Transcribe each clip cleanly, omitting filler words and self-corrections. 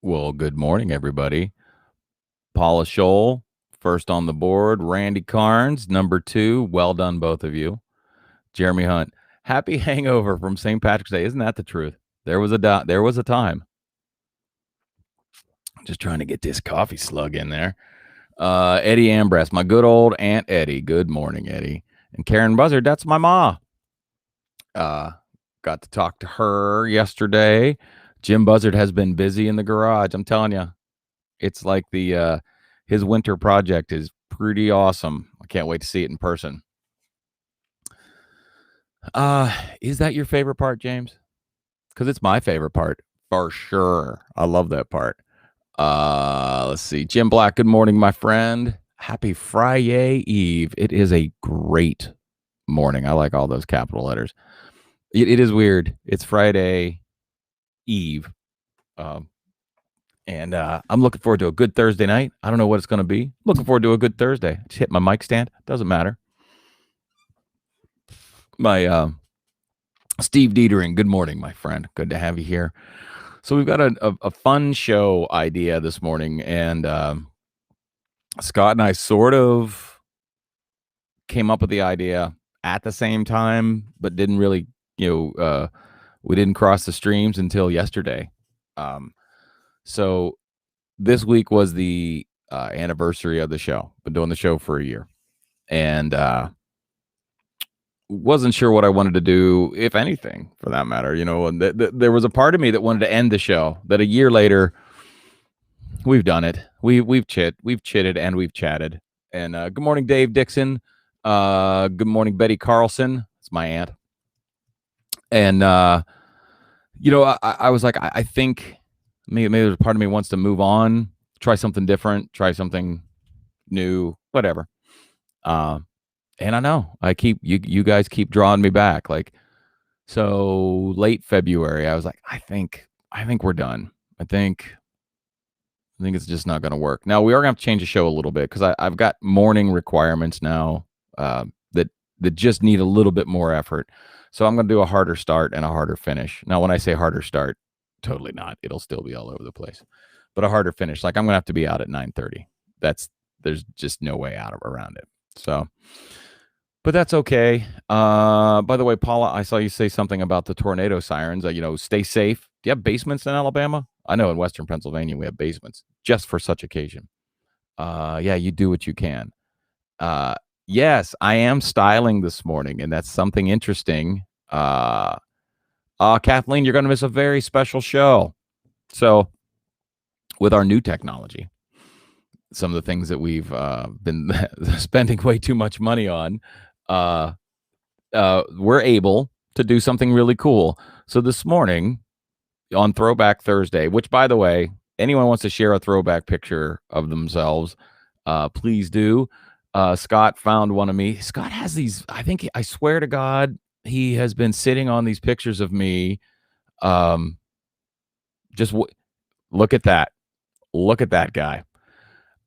Well, good morning, everybody. Paula Scholl, first on the board. Randy Carnes, number 2. Well done, both of you. Jeremy Hunt, happy hangover from St. Patrick's Day. Isn't that the truth? There was a time. Just trying to get this coffee slug in there. Eddie Ambrose, my good old Aunt Eddie. Good morning, Eddie. And Karen Buzzard, that's my ma. Got to talk to her yesterday. Jim Buzzard has been busy in the garage. I'm telling you, it's like his winter project is pretty awesome. I can't wait to see it in person. Is that your favorite part, James? Because it's my favorite part for sure. I love that part. Let's see. Jim Black, good morning, my friend. Happy Friday Eve. It is a great morning. I like all those capital letters. It is weird. It's Friday Eve. And I'm looking forward to a good Thursday night. I don't know what it's going to be. Looking forward to a good Thursday. Just hit my mic stand. Doesn't matter. My Steve Dietering, good morning, my friend. Good to have you here. So we've got a fun show idea this morning, and Scott and I sort of came up with the idea at the same time, but didn't really, we didn't cross the streams until yesterday. So this week was the anniversary of the show. Been doing the show for a year, and wasn't sure what I wanted to do, if anything, for that matter. And there was a part of me that wanted to end the show. That a year later, we've done it. We've chitted, and we've chatted. And good morning, Dave Dixon. Good morning, Betty Carlson. It's my aunt. And I was like, I think maybe there's a part of me wants to move on, try something different, try something new, whatever. And I know you guys keep drawing me back. Like, so late February, I was like, I think we're done. I think it's just not going to work. Now we are going to have to change the show a little bit, because I've got morning requirements now that just need a little bit more effort. So I'm going to do a harder start and a harder finish. Now, when I say harder start, totally not. It'll still be all over the place, but a harder finish. Like, I'm going to have to be out at 9:30. There's just no way around it. So, but that's okay. By the way, Paula, I saw you say something about the tornado sirens. Stay safe. Do you have basements in Alabama? I know in Western Pennsylvania we have basements just for such occasion. Yeah, you do what you can. Yes, I am styling this morning, and that's something interesting. Kathleen, you're going to miss a very special show. So, with our new technology, some of the things that we've been spending way too much money on, we're able to do something really cool. So this morning on Throwback Thursday, which, by the way, anyone wants to share a throwback picture of themselves, please do. Scott found one of me. Scott has these, I swear to God, he has been sitting on these pictures of me. Look at that. Look at that guy.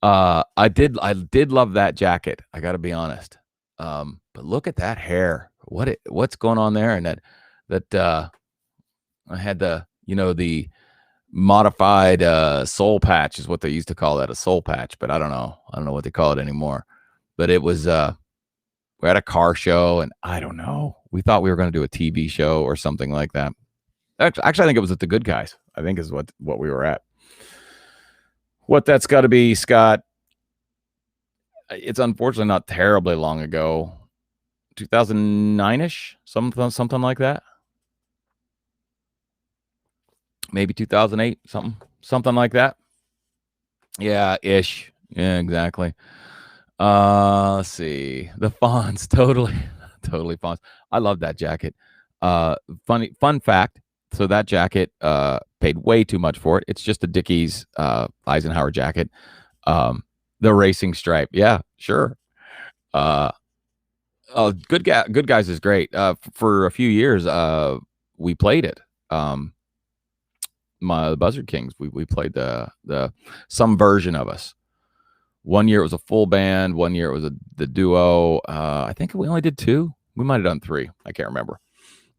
I did love that jacket. I got to be honest. But look at that hair. What's going on there? And that I had the modified soul patch is what they used to call that, a soul patch, but I don't know what they call it anymore. But it was we're at a car show, and I don't know. We thought we were going to do a TV show or something like that. Actually, I think it was at the Good Guys. I think is what we were at. What that's got to be, Scott. It's unfortunately not terribly long ago. 2009-ish, something like that. Maybe 2008, something like that. Yeah, ish. Yeah, exactly. Let's see. The Fonz, totally Fonz. I love that jacket. Fun fact. So that jacket, paid way too much for it. It's just a Dickies Eisenhower jacket. The racing stripe. Yeah, sure. Good Guys is great. For a few years, we played it. The Buzzard Kings, we played the some version of us. One year it was a full band. One year it was the duo. I think we only did 2. We might have done 3. I can't remember.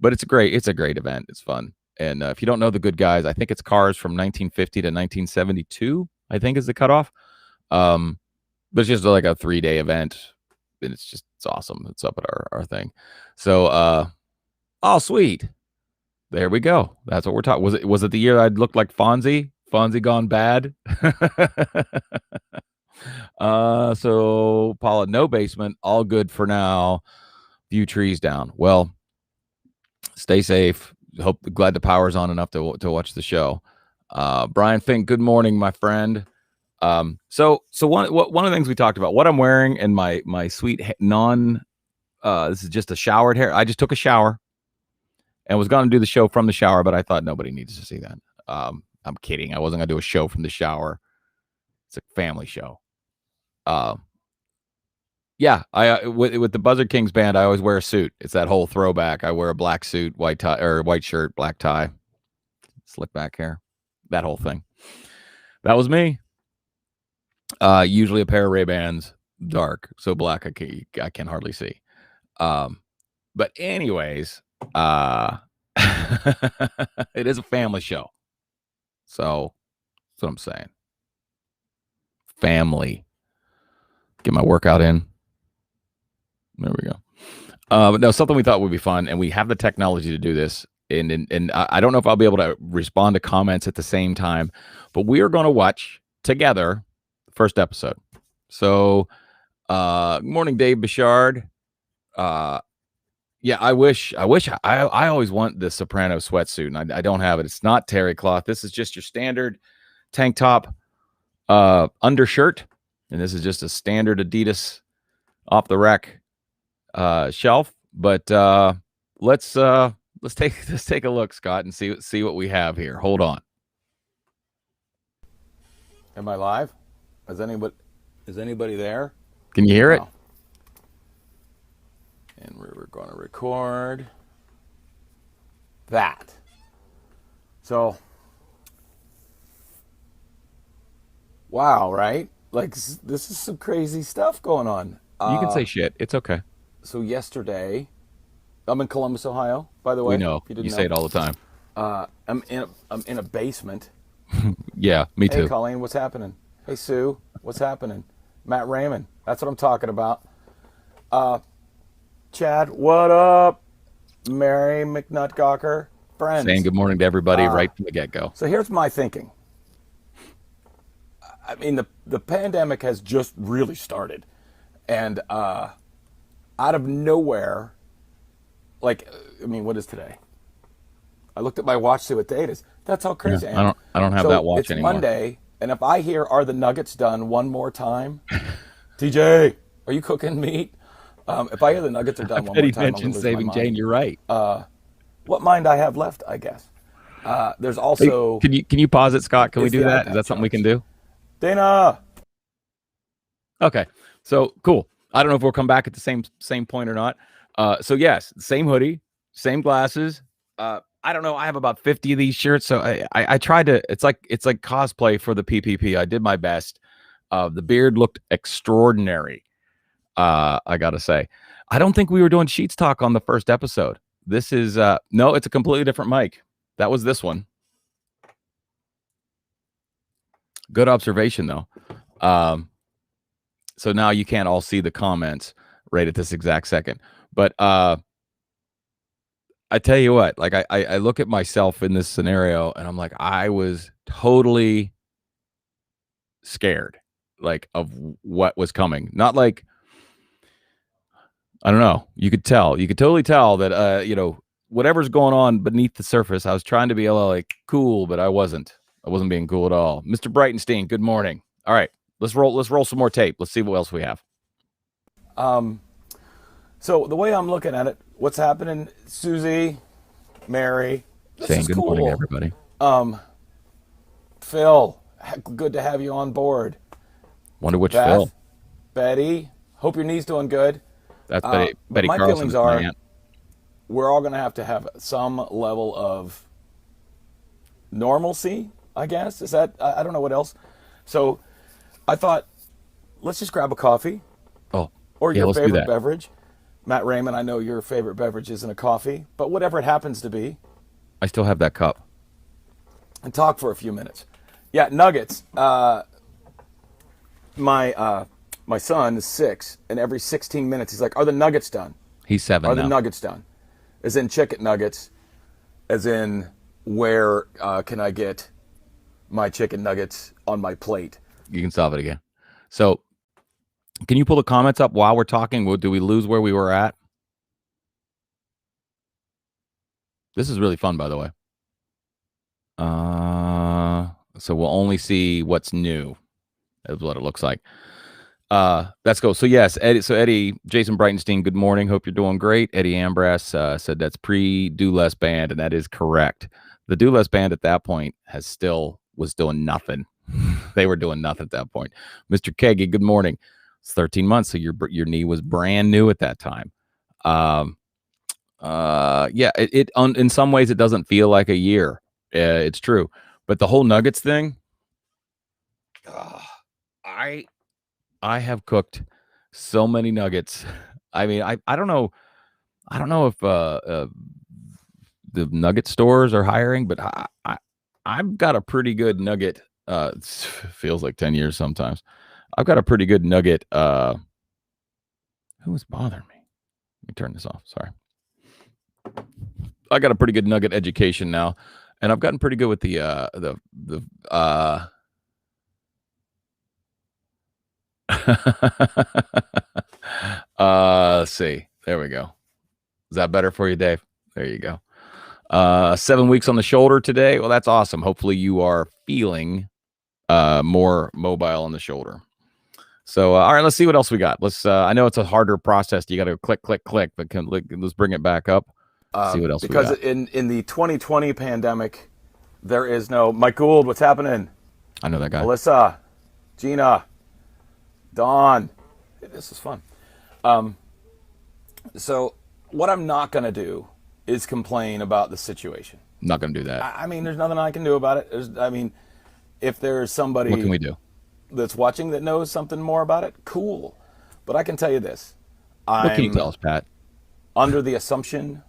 But it's a great event. It's fun. And if you don't know The Good Guys, I think it's cars from 1950 to 1972, I think is the cutoff. But it's just like a 3-day event. And it's awesome. It's up at our thing. So, oh, sweet. There we go. That's what we're talking. Was it the year I looked like Fonzie? Fonzie gone bad? So Paula, no basement, all good for now. Few trees down. Well, stay safe. Glad the power's on enough to watch the show. Brian Fink, good morning, my friend. So one of the things we talked about, what I'm wearing and my sweet this is just a showered hair. I just took a shower and was going to do the show from the shower, but I thought nobody needs to see that. I'm kidding. I wasn't going to do a show from the shower. It's a family show. Yeah, I with the Buzzard Kings band, I always wear a suit. It's that whole throwback. I wear a black suit, white tie or white shirt, black tie, slick back hair, that whole thing. That was me. Usually a pair of Ray-Bans, dark, so black I can hardly see. But anyways, it is a family show. So that's what I'm saying. Family. Get my workout in. There we go. But no, something we thought would be fun, and we have the technology to do this. And I don't know if I'll be able to respond to comments at the same time, but we are going to watch together the first episode. So, good morning, Dave Bichard. Yeah, I always want the Soprano sweatsuit, and I don't have it. It's not terry cloth. This is just your standard tank top, undershirt, and this is just a standard Adidas off the rack shelf. But let's take a look, Scott, and see what we have here. Hold on. Am I live? Is anybody there? Can you hear it? And we're going to record that. So, wow, right? Like, this is some crazy stuff going on. You can say shit. It's okay. So yesterday, I'm in Columbus, Ohio, by the way. We know. You say it all the time. I'm in a basement. Yeah, me too. Hey, Colleen, what's happening? Hey, Sue, what's happening? Matt Raymond, that's what I'm talking about. Chad, what up? Mary McNutgawker, friends. Saying good morning to everybody right from the get-go. So here's my thinking. I mean, the pandemic has just really started. And out of nowhere, like, I mean, what is today? I looked at my watch to see what day it is. That's how crazy I am. I don't have that watch anymore. It's Monday, and if I hear, are the nuggets done one more time? TJ, are you cooking meat? If I hear the nuggets are done one more time, I'm going to lose my mind. Jane, you're right. What mind I have left, I guess. There's also... Hey, can you pause it, Scott? Can we do that? Is that something we can do? Dana! Okay, so cool. I don't know if we'll come back at the same point or not. So yes, same hoodie, same glasses. I don't know. I have about 50 of these shirts, so I tried to. It's like cosplay for the PPP. I did my best. The beard looked extraordinary. I gotta say, I don't think we were doing Sheets Talk on the first episode. This is no, it's a completely different mic. That was this one. Good observation, though. So now you can't all see the comments right at this exact second. But I tell you what, like I look at myself in this scenario and I'm like, I was totally scared, like, of what was coming. Not like, I don't know. You could totally tell that, whatever's going on beneath the surface, I was trying to be like cool, but I wasn't being cool at all. Mr. Brightenstein, good morning. All right, let's roll some more tape. Let's see what else we have. So the way I'm looking at it, what's happening, Susie, Mary, saying good morning, everybody. Phil, good to have you on board. Wonder which Beth, Phil. Betty, hope your knee's doing good. That's Betty my Carlson. Feelings are, we're all going to have some level of normalcy, I guess. Is that, I don't know what else. So I thought, let's just grab a coffee. Oh, or your favorite beverage. Matt Raymond, I know your favorite beverage isn't a coffee, but whatever it happens to be, I still have that cup. and talk for a few minutes. Yeah, nuggets. My son is 6, and every 16 minutes he's like, "Are the nuggets done? He's 7 Are the now. nuggets done?" As in chicken nuggets, as in where can I get my chicken nuggets on my plate? You can solve it again. So, can you pull the comments up while we're talking? Do we lose where we were at? This is really fun, by the way. So we'll only see what's new. That's what it looks like. Let's go. So yes, Eddie. So Eddie, Jason Breitenstein. Good morning. Hope you're doing great. Eddie Ambras said that's pre-Do Less band, and that is correct. The Do Less band at that point was doing nothing. They were doing nothing at that point. Mr. Keggy, good morning. It's 13 months, so your knee was brand new at that time. Um, yeah, in some ways it doesn't feel like a year. It's true, but the whole Nuggets thing, I I have cooked so many nuggets. I mean, I don't know. I don't know if the nugget stores are hiring, but I've got a pretty good nugget. Feels like 10 years sometimes. I've got a pretty good nugget. Who was bothering me? Let me turn this off. Sorry. I got a pretty good nugget education now, and I've gotten pretty good with the let's see. There we go. Is that better for you, Dave? There you go. 7 weeks on the shoulder today. Well, that's awesome. Hopefully you are feeling more mobile on the shoulder. So, all right, let's see what else we got. I know it's a harder process. You got to click, click, click, but let's bring it back up. See what else we Because got. in the 2020 pandemic, there is no Mike Gould. What's happening? I know that guy. Melissa, Gina, Dawn. This is fun. So what I'm not going to do is complain about the situation. I'm not going to do that. I mean, there's nothing I can do about it. I mean, if there's somebody What can we do? that's watching that knows something more about it, cool. But I can tell you this. What can you I'm tell us, Pat? under the assumption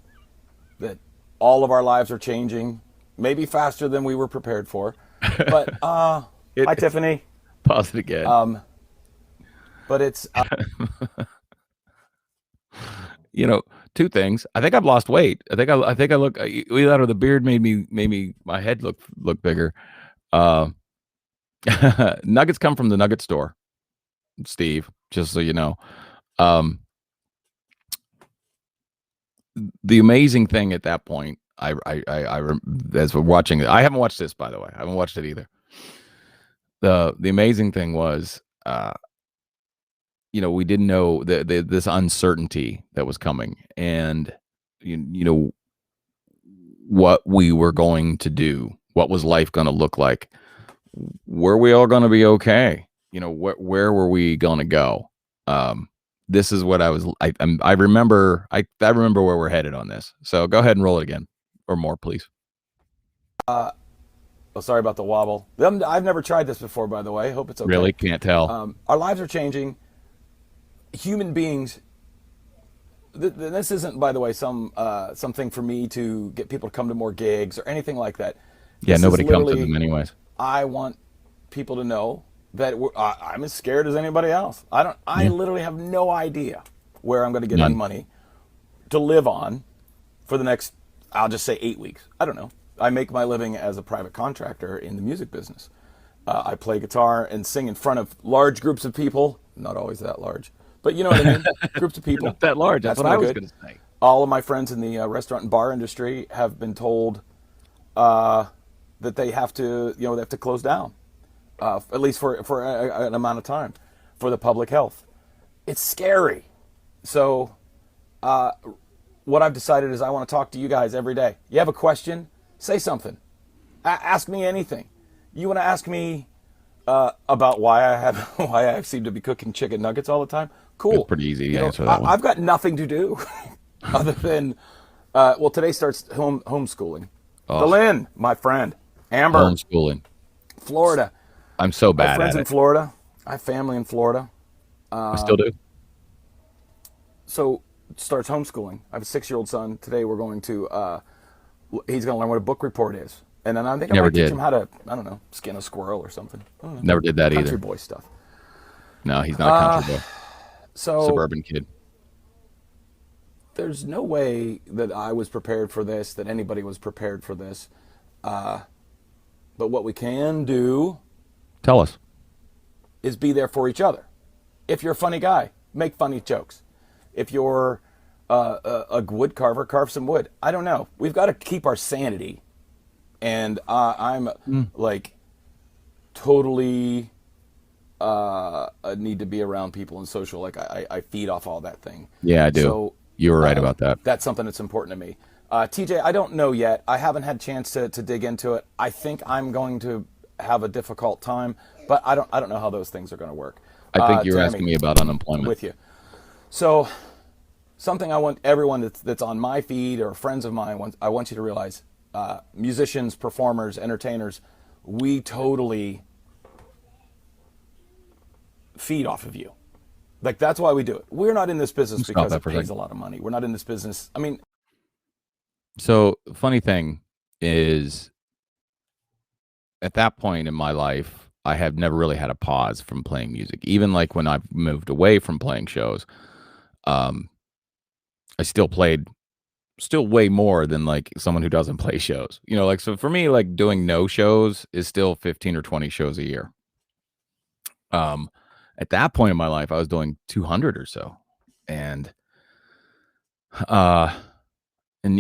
that all of our lives are changing, maybe faster than we were prepared for. But hi, Tiffany. Pause it again. But it's You know, two things. I think I've lost weight. I think I look either that or the beard made me my head look bigger. Uh, nuggets come from the nugget store, Steve. Just so you know. Um, the amazing thing at that point, as we're watching it, I haven't watched this, by the way. I haven't watched it either. The amazing thing was, we didn't know this uncertainty that was coming, and you know what we were going to do, what was life going to look like, were we all going to be okay? Where were we going to go? This is what I remember. I remember where we're headed on this. So go ahead and roll it again, or more, please. oh, sorry about the wobble. I've never tried this before, by the way. Hope it's okay. Really can't tell. Our lives are changing. Human beings. This isn't, by the way, something for me to get people to come to more gigs or anything like that. Yeah, This is nobody comes to literally, them anyways. I want people to know that I'm as scared as anybody else. I Yeah. literally have no idea where I'm going to get any None. money to live on for the next, I'll just say 8 weeks. I don't know. I make my living as a private contractor in the music business. I play guitar and sing in front of large groups of people. Not always that large, but you know what I mean. Groups of You're people. not that large. That's what no I was good. going to say. All of my friends in the restaurant and bar industry have been told that they have to, they have to close down, at least for an amount of time, for the public health. It's scary. So, what I've decided is I want to talk to you guys every day. You have a question? Say something. Ask me anything. You want to ask me about why I seem to be cooking chicken nuggets all the time? It's Cool. pretty easy to answer that one. I've got nothing to do other than today starts homeschooling. Oh, Delin, my friend, Amber, homeschooling. Florida. I'm so I have bad friends at in it. Florida. I have family in Florida. I still do. So it starts homeschooling. I have a 6-year-old son. Today we're going to He's going to learn what a book report is. And then I think I Never might teach did. him how to, I don't know, skin a squirrel or something. I don't know. Never did that Country either. boy stuff. No, he's not a country boy. So Suburban kid. there's no way that I was prepared for this, that anybody was prepared for this. But what we can do Tell us. is be there for each other. If you're a funny guy, make funny jokes. If you're a wood carver, carve some wood. I don't know. We've got to keep our sanity. And I'm like totally need to be around people and social. Like I feed off all that thing. Yeah, I do. So You were right about that. that's something that's important to me. TJ, I don't know yet. I haven't had a chance to dig into it. I think I'm going to have a difficult time, but I don't know how those things are going to work. I think you were Tammy, asking me about unemployment. with you. So something I want everyone that's on my feed or friends of mine, I want you to realize, musicians, performers, entertainers, we totally feed off of you. Like, that's why we do it. We're not in this business Stop because that it for a pays a second. lot of money. We're not in this business. I mean, So, funny thing is, at that point in my life, I have never really had a pause from playing music. Even like when I've moved away from playing shows, um, I still played still way more than like someone who doesn't play shows. You know, like so for me, like doing no shows is still 15 or 20 shows a year. Um, at that point in my life, I was doing 200 or so, and uh, and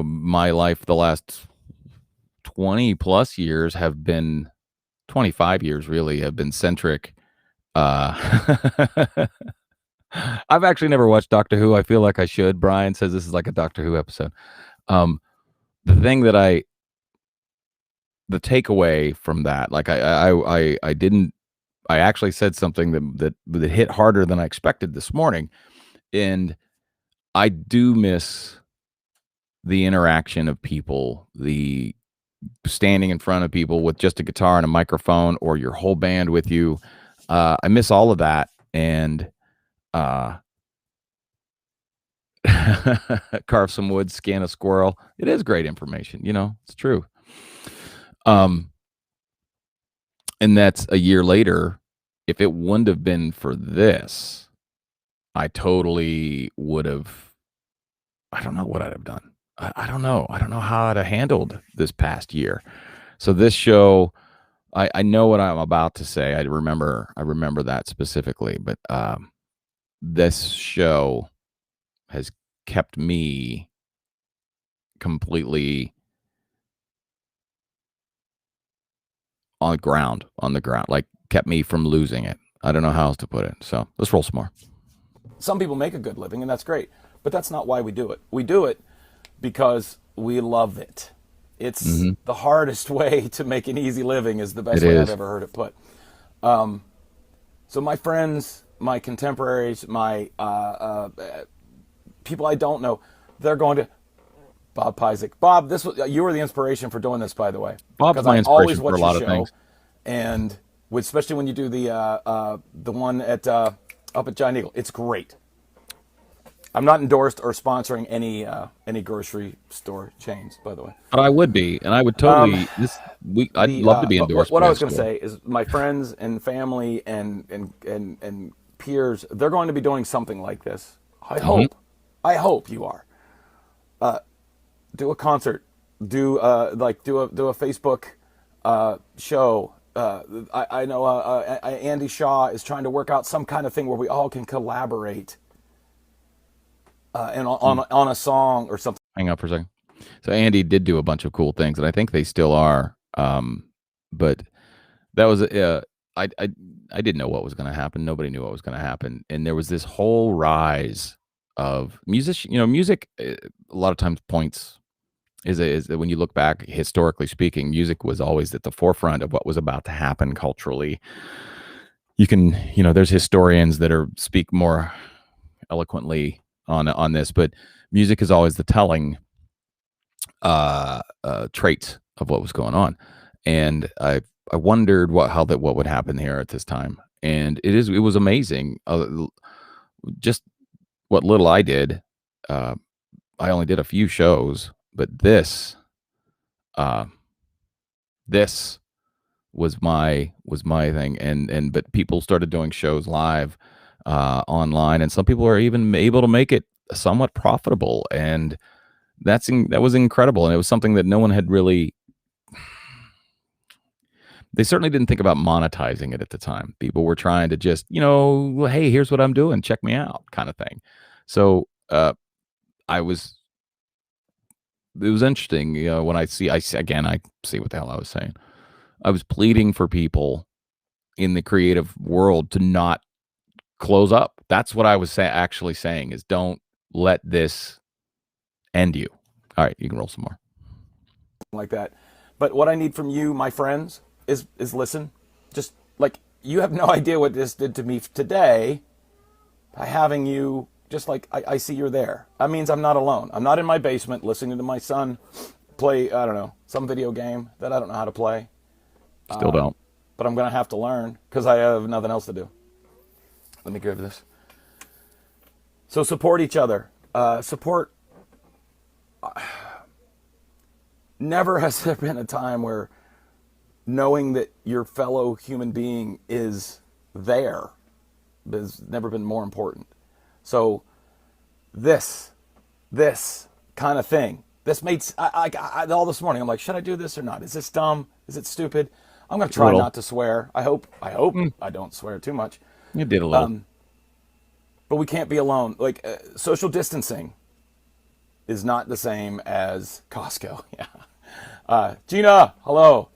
my life the last 20 plus years have been 25 years really have been centric. Uh, I've actually never watched Doctor Who. I feel like I should. Brian says this is like a Doctor Who episode. Um, the thing that the takeaway from that, like I didn't, I actually said something that hit harder than I expected this morning, and I do miss the interaction of people, the standing in front of people with just a guitar and a microphone, or your whole band with you. I miss all of that, and carve some wood, scan a squirrel. It is great information, it's true. And that's a year later. If it wouldn't have been for this, I totally would have, I don't know what I'd have done. I don't know. I don't know how I'd have handled this past year. So this show, I know what I'm about to say. I remember that specifically, but this show has kept me completely on the ground, like kept me from losing it. I don't know how else to put it. So let's roll some more. some people make a good living, and that's great. But that's not why we do it. We do it because we love it. It's the hardest way to make an easy living is the best It way is. I've ever heard it put. So my friends, my contemporaries, my people I don't know, they're going to Bob Pizek. Bob, you were the inspiration for doing this, by the way. Bob's Because my I always inspiration watch for a your lot of show, things. and especially when you do the one at up at Giant Eagle, it's great. I'm not endorsed or sponsoring any grocery store chains, by the way. But I would be, and I would totally I'd love to be But endorsed. what by I a was going to store. say is my friends and family and peers, they're going to be doing something like this. I hope you are. Do a concert, do a Facebook show. I know Andy Shaw is trying to work out some kind of thing where we all can collaborate and on a song or something. Hang on for a second. So Andy did do a bunch of cool things, and I think they still are. But that was I didn't know what was going to happen. Nobody knew what was going to happen, and there was this whole rise of music. Music a lot of times points is that when you look back historically speaking, music was always at the forefront of what was about to happen culturally. You can there's historians that speak more eloquently on this, but music is always the telling traits of what was going on, and I wondered what would happen here at this time, and it was amazing. Just what little I did, I only did a few shows, but this uh, this was my thing, and but people started doing shows live online, and some people are even able to make it somewhat profitable, and that was incredible, and it was something that no one had really. They certainly didn't think about monetizing it at the time. People were trying to just, well, hey, here's what I'm doing, check me out, kind of thing. So I was it was interesting, when again, I see what the hell I was saying. I was pleading for people in the creative world to not close up. That's what I was actually saying is don't let this end you. All right, you can roll some more. like that. But what I need from you, my friends, is listen. Just like you have no idea what this did to me today by having you. Just like I see you're there. That means I'm not alone. I'm not in my basement listening to my son play, I don't know, some video game that I don't know how to play. Still don't. But I'm going to have to learn because I have nothing else to do. Let me grab this. So support each other. Support. Never has there been a time where knowing that your fellow human being is there has never been more important. So this kind of thing, this made, all this morning, I'm like, should I do this or not? Is this dumb? Is it stupid? I'm going to try not to swear. I hope I don't swear too much. You did a little. But we can't be alone. Like social distancing is not the same as Costco. Yeah. Gina, hello.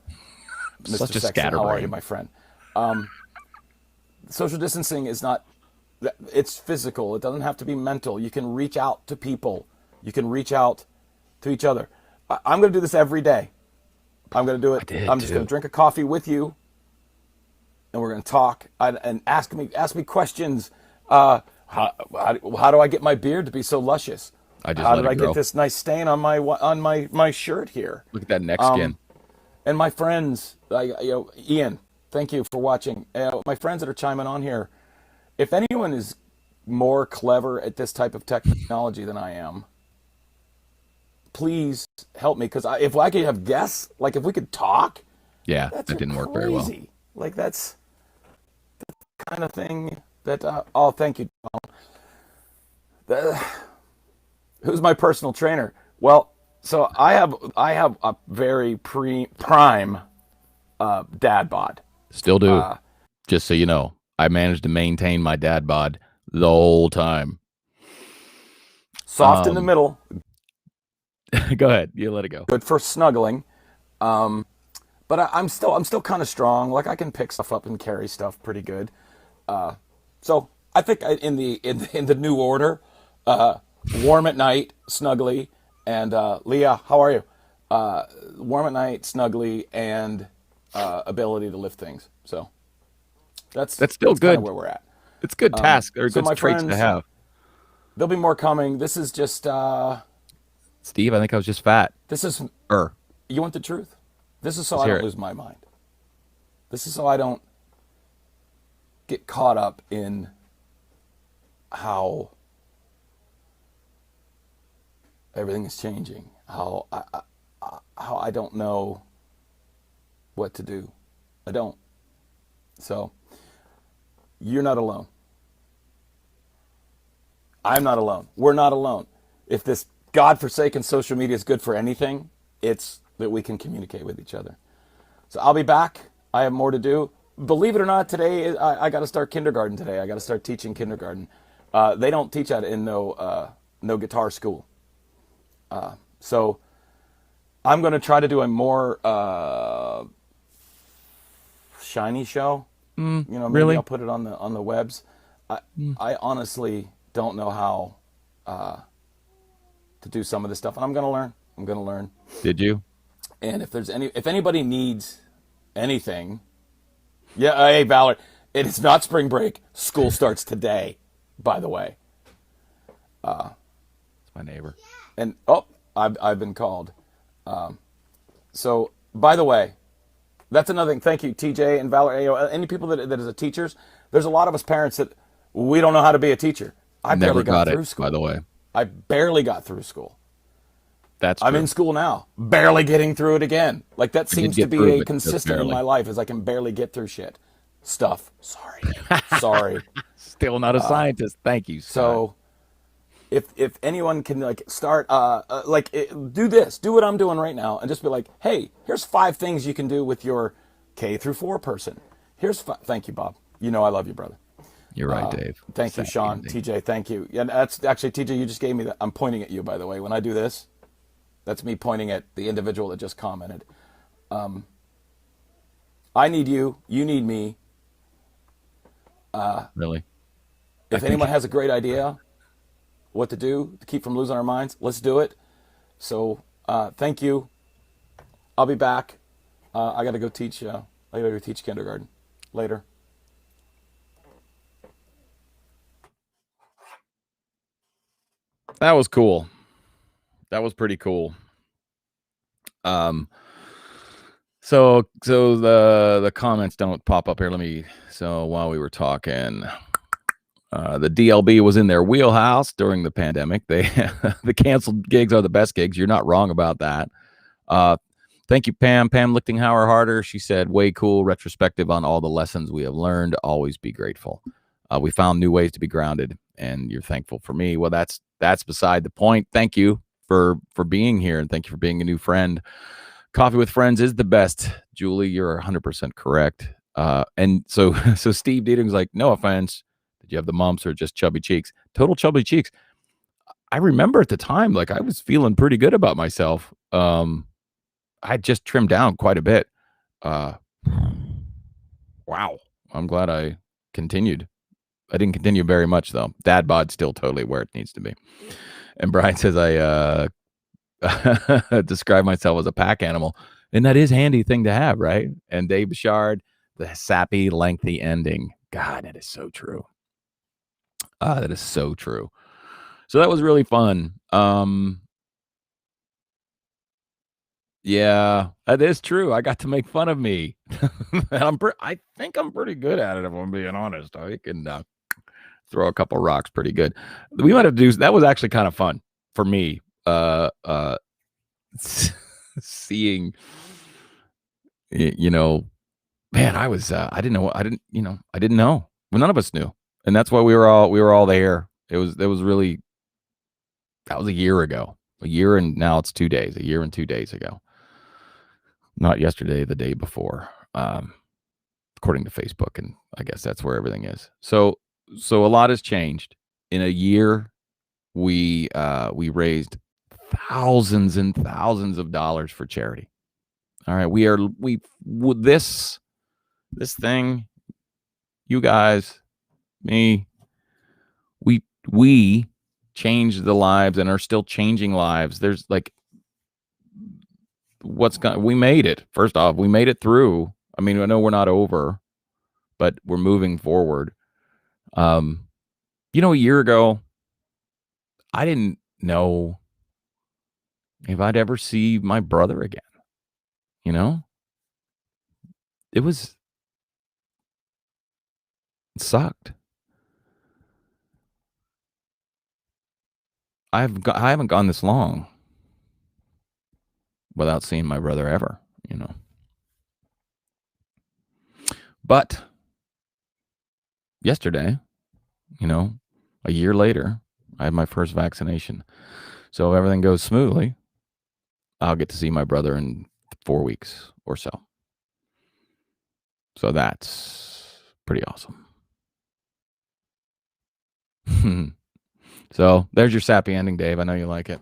Mr. Such a Sexton, scatterbrain. how are you, my friend? Social distancing is not, it's physical. It doesn't have to be mental. You can reach out to people. You can reach out to each other. I'm going to do this every day. I'm going to do it. I'm just going to drink a coffee with you, and we're going to talk and ask me questions. How do I get my beard to be so luscious? How did I get this nice stain on my shirt here? Look at that neck skin. And my friends, Ian, thank you for watching. My friends that are chiming on here, if anyone is more clever at this type of technology than I am, please help me. Because if I could have guests, like if we could talk, yeah, that didn't work very well. Like that's the kind of thing that. Oh, thank you, Tom. Who's my personal trainer? Well, so I have a very prime dad bod. Still do. Just so you know, I managed to maintain my dad bod the whole time. Soft in the middle. Go ahead. You let it go. Good for snuggling. But I'm still kind of strong. Like I can pick stuff up and carry stuff pretty good. So I think in the new order, warm at night, snuggly, and Leah, how are you? Warm at night, snuggly, and ability to lift things. So that's still good. Where we're at. It's good task or good traits friends, to have. There'll be more coming. This is just Steve. I think I was just fat. This is You want the truth? This is so I don't lose my mind. This is so I don't get caught up in how everything is changing. How I don't know what to do. I don't. So you're not alone. I'm not alone. We're not alone. If this godforsaken social media is good for anything, it's that we can communicate with each other. So I'll be back. I have more to do. Believe it or not, today I got to start kindergarten today. I got to start teaching kindergarten. They don't teach that in no guitar school. So I'm going to try to do a more shiny show. Maybe really? I'll put it on the webs. I honestly don't know how to do some of this stuff, and I'm going to learn. Did you? And if anybody needs anything, yeah, hey Valor, it is not spring break. School starts today, by the way. It's my neighbor. And I've been called. So by the way, that's another thing. Thank you, TJ and Valor. Any people that is a teachers, there's a lot of us parents that we don't know how to be a teacher. I barely got through school. By the way, I barely got through school. That's I'm in true. school now, barely getting through it again. Like that I did seems to get be through, a but just consistent in my barely. life is I can barely get through stuff. Sorry. Still not a scientist. Thank you, Scott. So if anyone can like start do this, do what I'm doing right now, and just be like, hey, here's 5 things you can do with your K-4 person. Thank you, Bob. You know I love you, brother. You're right, Dave. Thank you, Sappy Sean. ending. TJ, thank you. Yeah, that's actually TJ. You just gave me that. I'm pointing at you, by the way. When I do this, that's me pointing at the individual that just commented. I need you. You need me. Really? I If think anyone has a great idea, what to do to keep from losing our minds, let's do it. So, thank you. I'll be back. I got to go teach. I got to go teach kindergarten later. that was cool. That was pretty cool. Um, so the comments don't pop up here. So while we were talking, the DLB was in their wheelhouse during the pandemic. The canceled gigs are the best gigs. You're not wrong about that. Thank you, Pam. Pam Lichtenhauer Harder. She said, way cool retrospective on all the lessons we have learned. Always be grateful. We found new ways to be grounded, and you're thankful for me. Well, that's beside the point. Thank you for being here, and thank you for being a new friend. Coffee with friends is the best. Julie, you're 100% correct. And so Steve Dieting's like, no offense. Did you have the mumps or just chubby cheeks? Total chubby cheeks. I remember at the time, like I was feeling pretty good about myself. I just trimmed down quite a bit. Wow. I'm glad I continued. I didn't continue very much though. Dad bod's still totally where it needs to be. And Brian says I describe myself as a pack animal. And that is a handy thing to have, right? And Dave Bouchard, the sappy, lengthy ending. God, that is so true. That is so true. So that was really fun. Yeah, that is true. I got to make fun of me. And I think I'm pretty good at it, if I'm being honest. I can throw a couple rocks pretty good. We might have to do that. Was actually kind of fun for me. Seeing, man, I didn't know. I didn't know. Well, none of us knew, and that's why we were all there. It was really, that was a year ago. A year and now it's 2 days. A year and 2 days ago. Not yesterday, the day before, according to Facebook, and I guess that's where everything is. So a lot has changed in a year. We raised thousands and thousands of dollars for charity. All right, this thing, you guys, me, we changed the lives and are still changing lives. There's like, we made it. First off, we made it through. I mean, I know we're not over, but we're moving forward. A year ago, I didn't know if I'd ever see my brother again. It sucked. I haven't gone this long without seeing my brother ever, But yesterday, a year later, I had my first vaccination. So if everything goes smoothly, I'll get to see my brother in 4 weeks or so. So that's pretty awesome. So there's your sappy ending, Dave. I know you like it.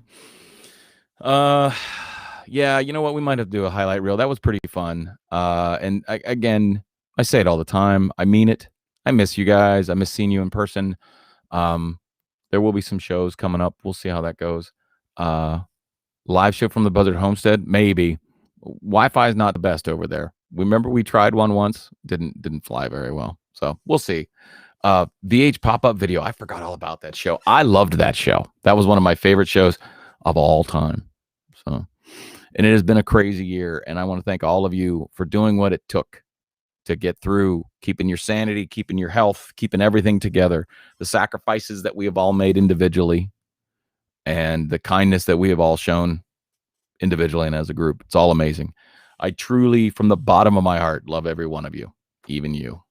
Yeah, you know what? We might have to do a highlight reel. That was pretty fun. And again, I say it all the time. I mean it. I miss you guys. I miss seeing you in person. There will be some shows coming up. We'll see how that goes. Live show from the Buzzard Homestead, maybe. Wi-Fi is not the best over there. Remember we tried one once, didn't fly very well. So we'll see. VH pop-up video. I forgot all about that show. I loved that show. That was one of my favorite shows of all time. So, and it has been a crazy year, and I want to thank all of you for doing what it took to get through, keeping your sanity, keeping your health, keeping everything together, the sacrifices that we have all made individually, and the kindness that we have all shown individually and as a group. It's all amazing. I truly, from the bottom of my heart, love every one of you, even you.